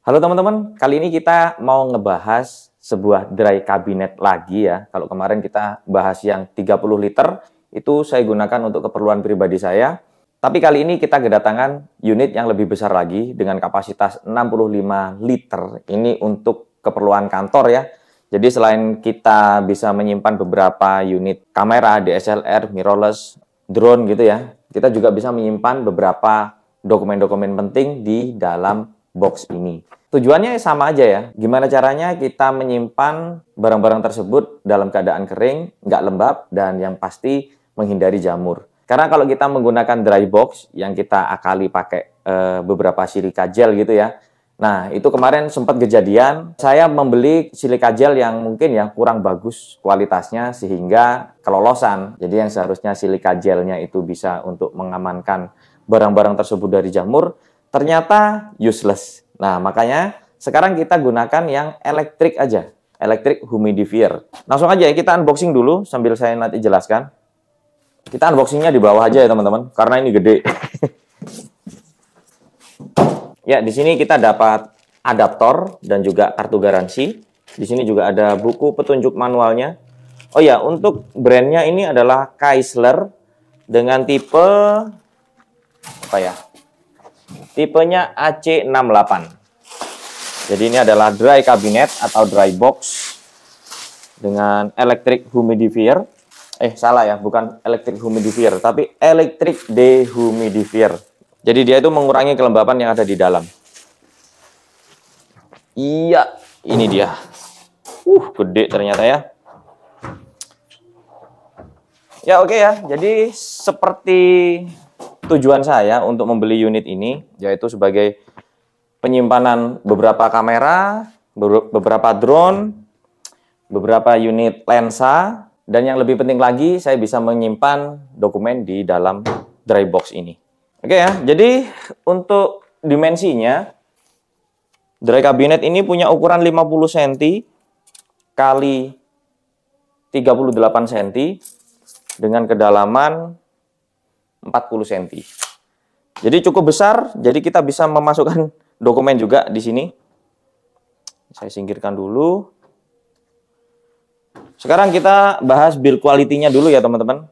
Halo teman-teman, kali ini kita mau ngebahas sebuah dry cabinet lagi ya. Kalau kemarin kita bahas yang 30 liter, itu saya gunakan untuk keperluan pribadi saya. Tapi kali ini kita kedatangan unit yang lebih besar lagi dengan kapasitas 65 liter. Ini untuk keperluan kantor ya. Jadi selain kita bisa menyimpan beberapa unit kamera, DSLR, mirrorless, drone gitu ya, kita juga bisa menyimpan beberapa dokumen-dokumen penting di dalam box ini. Tujuannya sama aja ya. Gimana caranya kita menyimpan barang-barang tersebut dalam keadaan kering, nggak lembab, dan yang pasti menghindari jamur. Karena kalau kita menggunakan dry box yang kita akali pakai beberapa silika gel gitu ya. Nah, itu kemarin sempat kejadian, saya membeli silika gel yang mungkin ya kurang bagus kualitasnya sehingga kelolosan. Jadi yang seharusnya silika gelnya itu bisa untuk mengamankan barang-barang tersebut dari jamur, ternyata useless. Nah, makanya sekarang kita gunakan yang elektrik aja, electric humidifier. Langsung aja ya, kita unboxing dulu sambil saya nanti jelaskan. Kita unboxingnya di bawah aja ya teman-teman, karena ini gede. Ya, di sini kita dapat adaptor dan juga kartu garansi. Di sini juga ada buku petunjuk manualnya. Oh ya, untuk brandnya ini adalah Kaisler dengan tipe apa ya? Tipenya AC68. Jadi ini adalah dry cabinet atau dry box dengan electric humidifier. Salah ya, bukan electric humidifier, tapi electric dehumidifier. Jadi dia itu mengurangi kelembapan yang ada di dalam. Iya, ini dia. Gede ternyata ya. Ya oke ya, jadi seperti tujuan saya untuk membeli unit ini, yaitu sebagai penyimpanan beberapa kamera, beberapa drone, beberapa unit lensa, dan yang lebih penting lagi, saya bisa menyimpan dokumen di dalam dry box ini. Oke ya, jadi untuk dimensinya, dry cabinet ini punya ukuran 50 cm kali 38 cm dengan kedalaman 40 cm. Jadi cukup besar, jadi kita bisa memasukkan dokumen juga di sini. Saya singkirkan dulu. Sekarang kita bahas build quality-nya dulu ya teman-teman.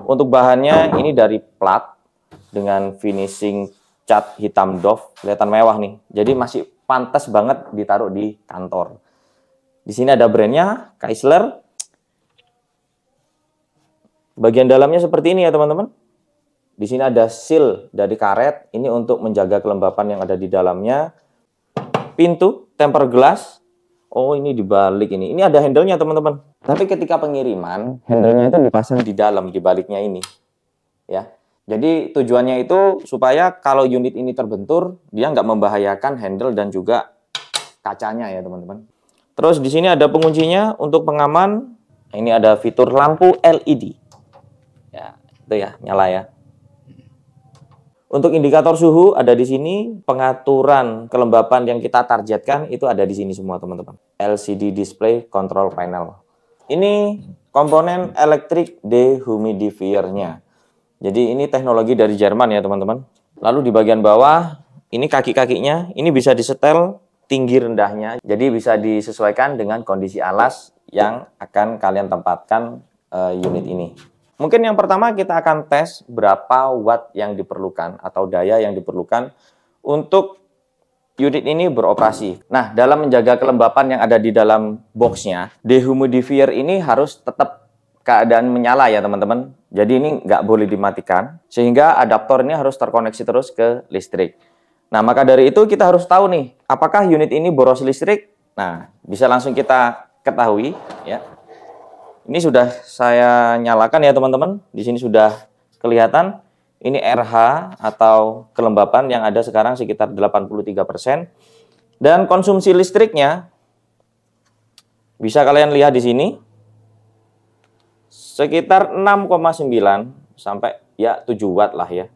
Untuk bahannya ini dari plat dengan finishing cat hitam doff, kelihatan mewah nih. Jadi masih pantas banget ditaruh di kantor. Di sini ada brandnya Kaisler. Bagian dalamnya seperti ini ya teman-teman. Di sini ada seal dari karet, ini untuk menjaga kelembapan yang ada di dalamnya. Pintu tempered glass. Oh, ini dibalik ini. Ini ada handle-nya teman-teman. Tapi ketika pengiriman, handle-nya itu dipasang di dalam, di baliknya ini. Ya. Jadi tujuannya itu supaya kalau unit ini terbentur, dia nggak membahayakan handle dan juga kacanya ya teman-teman. Terus di sini ada penguncinya untuk pengaman. Ini ada fitur lampu LED. Ya, itu ya, nyala ya. Untuk indikator suhu ada di sini, pengaturan kelembapan yang kita targetkan itu ada di sini semua teman-teman. LCD display control panel. Ini komponen electric dehumidifier-nya. Jadi ini teknologi dari Jerman ya teman-teman. Lalu di bagian bawah, ini kaki-kakinya, ini bisa disetel tinggi rendahnya. Jadi bisa disesuaikan dengan kondisi alas yang akan kalian tempatkan unit ini. Mungkin yang pertama kita akan tes berapa watt yang diperlukan atau daya yang diperlukan untuk unit ini beroperasi. Nah, dalam menjaga kelembapan yang ada di dalam boxnya, dehumidifier ini harus tetap keadaan menyala ya teman-teman. Jadi ini nggak boleh dimatikan, sehingga adaptor ini harus terkoneksi terus ke listrik. Nah, maka dari itu kita harus tahu nih, apakah unit ini boros listrik? Nah, bisa langsung kita ketahui ya. Ini sudah saya nyalakan ya teman-teman. Di sini sudah kelihatan. Ini RH atau kelembapan yang ada sekarang sekitar 83%. Dan konsumsi listriknya bisa kalian lihat di sini. Sekitar 6,9 sampai ya 7 watt lah ya.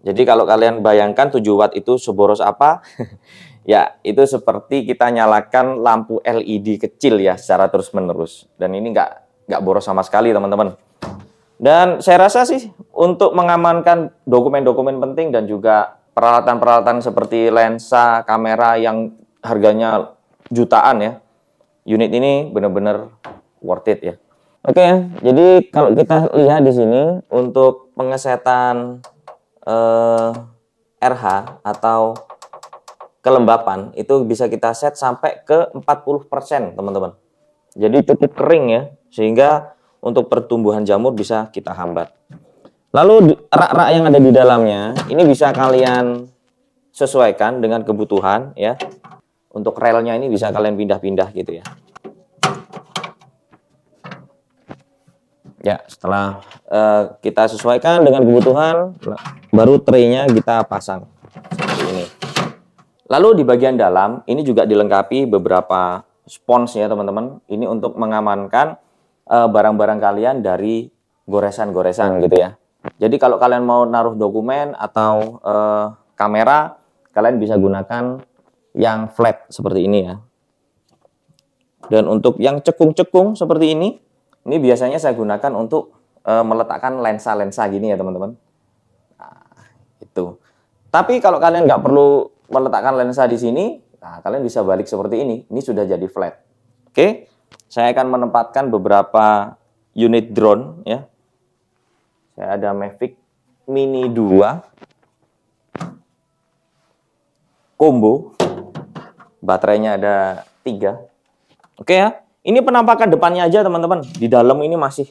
Jadi kalau kalian bayangkan 7 watt itu seboros apa? Ya, itu seperti kita nyalakan lampu LED kecil ya secara terus-menerus. Dan ini nggak boros sama sekali teman-teman. Dan saya rasa sih untuk mengamankan dokumen-dokumen penting dan juga peralatan-peralatan seperti lensa, kamera yang harganya jutaan ya, unit ini benar-benar worth it ya. Oke, jadi kalau kita lihat di sini untuk pengesetan RH atau kelembapan itu bisa kita set sampai ke 40% teman-teman. Jadi cukup kering ya, sehingga untuk pertumbuhan jamur bisa kita hambat. Lalu rak-rak yang ada di dalamnya ini bisa kalian sesuaikan dengan kebutuhan ya. Untuk relnya ini bisa kalian pindah-pindah gitu ya. Ya, setelah kita sesuaikan dengan kebutuhan, baru tray-nya kita pasang seperti ini. Lalu di bagian dalam ini juga dilengkapi beberapa spons ya teman-teman. Ini untuk mengamankan barang-barang kalian dari goresan-goresan gitu ya. Jadi kalau kalian mau naruh dokumen atau kamera, kalian bisa gunakan yang flat seperti ini ya. Dan untuk yang cekung-cekung seperti ini biasanya saya gunakan untuk meletakkan lensa-lensa gini ya teman-teman. Nah, itu. Tapi kalau kalian nggak perlu meletakkan lensa di sini, nah kalian bisa balik seperti ini. Ini sudah jadi flat. Oke, saya akan menempatkan beberapa unit drone ya. Saya ada Mavic Mini 2 combo. Baterainya ada 3. Oke ya. Ini penampakan depannya aja teman-teman. Di dalam ini masih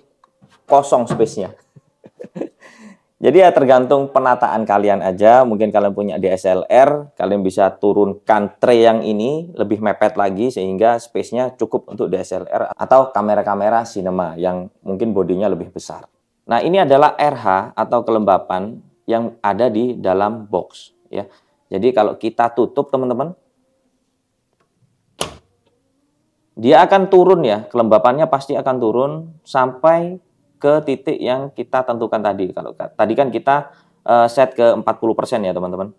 kosong space-nya. Jadi ya tergantung penataan kalian aja. Mungkin kalian punya DSLR, kalian bisa turunkan tray yang ini lebih mepet lagi sehingga space-nya cukup untuk DSLR atau kamera-kamera cinema yang mungkin bodinya lebih besar. Nah, ini adalah RH atau kelembapan yang ada di dalam box ya. Jadi kalau kita tutup teman-teman, dia akan turun ya, kelembapannya pasti akan turun sampai ke titik yang kita tentukan tadi. Kalau tadi kan kita set ke 40% ya teman-teman.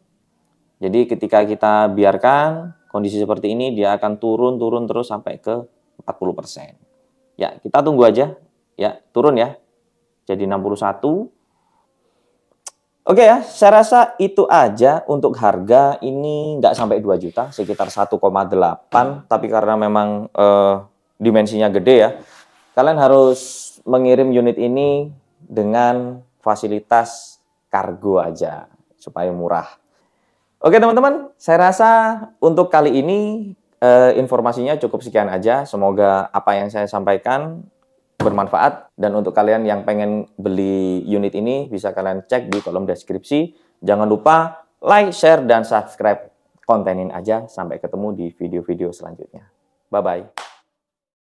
Jadi ketika kita biarkan kondisi seperti ini, dia akan turun terus sampai ke 40%. Ya, kita tunggu aja. Ya, turun ya. Jadi 61. Oke ya, saya rasa itu aja untuk harga. Ini nggak sampai 2 juta, sekitar 1,8. Tapi karena memang dimensinya gede ya, kalian harus mengirim unit ini dengan fasilitas kargo aja, supaya murah. Oke teman-teman, saya rasa untuk kali ini informasinya cukup sekian aja. Semoga apa yang saya sampaikan bermanfaat, dan untuk kalian yang pengen beli unit ini bisa kalian cek di kolom deskripsi. Jangan lupa like, share, dan subscribe konten ini aja. Sampai ketemu di video-video selanjutnya. Bye-bye.